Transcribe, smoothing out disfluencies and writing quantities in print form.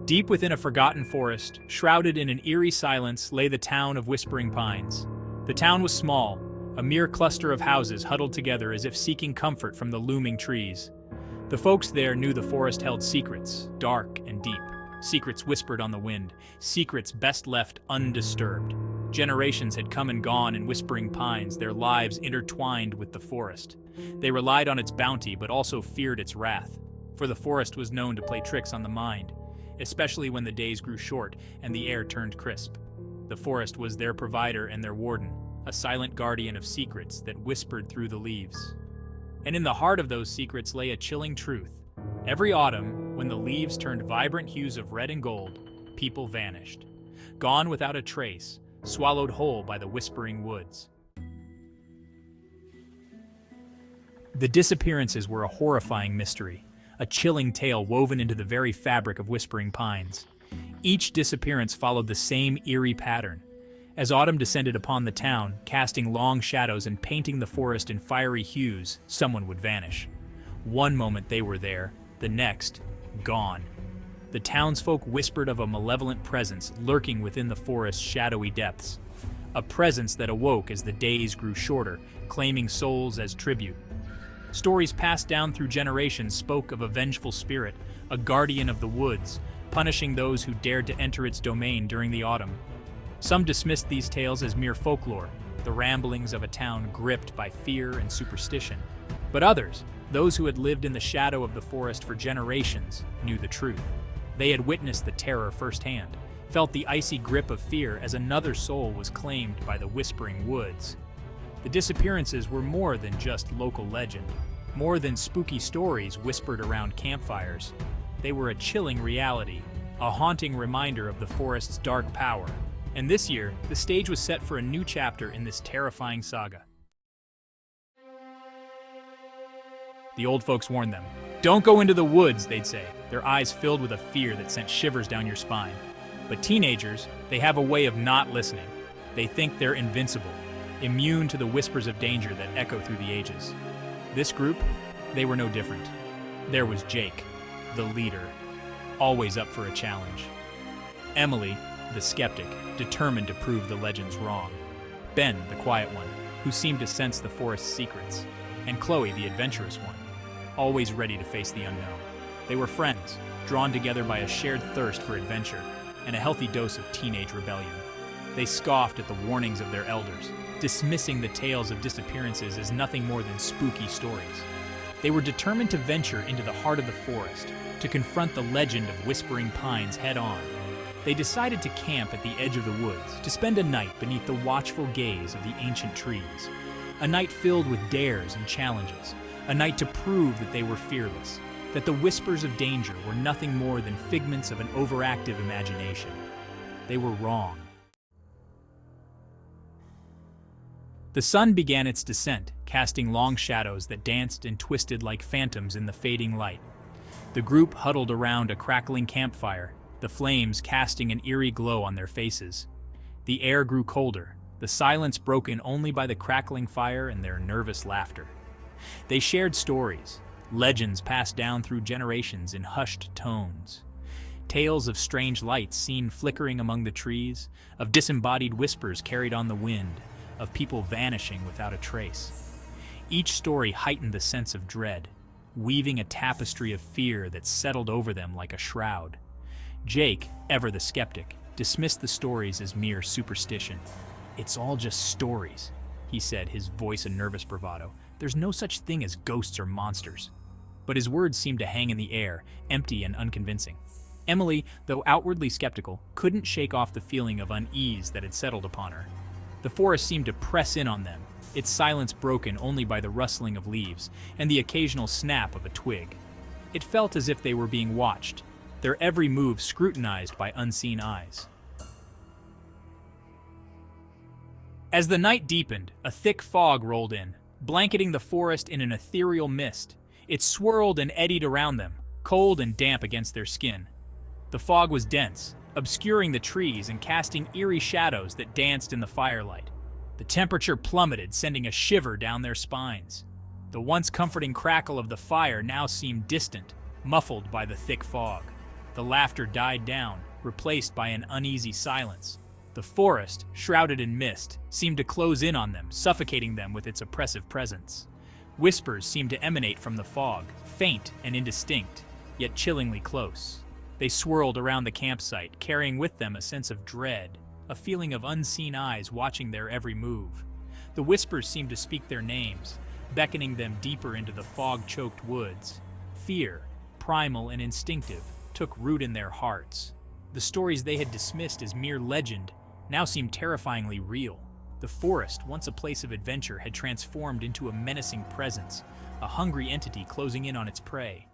Deep within a forgotten forest, shrouded in an eerie silence, lay the town of Whispering Pines. The town was small, a mere cluster of houses huddled together as if seeking comfort from the looming trees. The folks there knew the forest held secrets, dark and deep. Secrets whispered on the wind, secrets best left undisturbed. Generations had come and gone in Whispering Pines, their lives intertwined with the forest. They relied on its bounty but also feared its wrath, for the forest was known to play tricks on the mind, especially when the days grew short and the air turned crisp. The forest was their provider and their warden, a silent guardian of secrets that whispered through the leaves. And in the heart of those secrets lay a chilling truth. Every autumn, when the leaves turned vibrant hues of red and gold, people vanished, gone without a trace, swallowed whole by the whispering woods. The disappearances were a horrifying mystery, a chilling tale woven into the very fabric of Whispering Pines. Each disappearance followed the same eerie pattern. As autumn descended upon the town, casting long shadows and painting the forest in fiery hues, someone would vanish. One moment they were there, the next, gone. The townsfolk whispered of a malevolent presence lurking within the forest's shadowy depths. A presence that awoke as the days grew shorter, claiming souls as tribute. Stories passed down through generations spoke of a vengeful spirit, a guardian of the woods, punishing those who dared to enter its domain during the autumn. Some dismissed these tales as mere folklore, the ramblings of a town gripped by fear and superstition. But others, those who had lived in the shadow of the forest for generations, knew the truth. They had witnessed the terror firsthand, felt the icy grip of fear as another soul was claimed by the Whispering Woods. The disappearances were more than just local legend, more than spooky stories whispered around campfires. They were a chilling reality, a haunting reminder of the forest's dark power. And this year, the stage was set for a new chapter in this terrifying saga. The old folks warned them. "Don't go into the woods," they'd say, their eyes filled with a fear that sent shivers down your spine. But teenagers, they have a way of not listening. They think they're invincible, immune to the whispers of danger that echo through the ages. This group, they were no different. There was Jake, the leader, always up for a challenge. Emily, the skeptic, determined to prove the legends wrong. Ben, the quiet one, who seemed to sense the forest's secrets. And Chloe, the adventurous one, always ready to face the unknown. They were friends, drawn together by a shared thirst for adventure and a healthy dose of teenage rebellion. They scoffed at the warnings of their elders, dismissing the tales of disappearances as nothing more than spooky stories. They were determined to venture into the heart of the forest, to confront the legend of Whispering Pines head-on. They decided to camp at the edge of the woods, to spend a night beneath the watchful gaze of the ancient trees. A night filled with dares and challenges, a night to prove that they were fearless, that the whispers of danger were nothing more than figments of an overactive imagination. They were wrong. The sun began its descent, casting long shadows that danced and twisted like phantoms in the fading light. The group huddled around a crackling campfire, the flames casting an eerie glow on their faces. The air grew colder, the silence broken only by the crackling fire and their nervous laughter. They shared stories, legends passed down through generations in hushed tones. Tales of strange lights seen flickering among the trees, of disembodied whispers carried on the wind, of people vanishing without a trace. Each story heightened the sense of dread, weaving a tapestry of fear that settled over them like a shroud. Jake, ever the skeptic, dismissed the stories as mere superstition. "It's all just stories," he said, his voice a nervous bravado. "There's no such thing as ghosts or monsters." But his words seemed to hang in the air, empty and unconvincing. Emily, though outwardly skeptical, couldn't shake off the feeling of unease that had settled upon her. The forest seemed to press in on them, its silence broken only by the rustling of leaves and the occasional snap of a twig. It felt as if they were being watched, their every move scrutinized by unseen eyes. As the night deepened, a thick fog rolled in, blanketing the forest in an ethereal mist. It swirled and eddied around them, cold and damp against their skin. The fog was dense, obscuring the trees and casting eerie shadows that danced in the firelight. The temperature plummeted, sending a shiver down their spines. The once comforting crackle of the fire now seemed distant, muffled by the thick fog. The laughter died down, replaced by an uneasy silence. The forest, shrouded in mist, seemed to close in on them, suffocating them with its oppressive presence. Whispers seemed to emanate from the fog, faint and indistinct, yet chillingly close. They swirled around the campsite, carrying with them a sense of dread, a feeling of unseen eyes watching their every move. The whispers seemed to speak their names, beckoning them deeper into the fog-choked woods. Fear, primal and instinctive, took root in their hearts. The stories they had dismissed as mere legend now seemed terrifyingly real. The forest, once a place of adventure, had transformed into a menacing presence, a hungry entity closing in on its prey.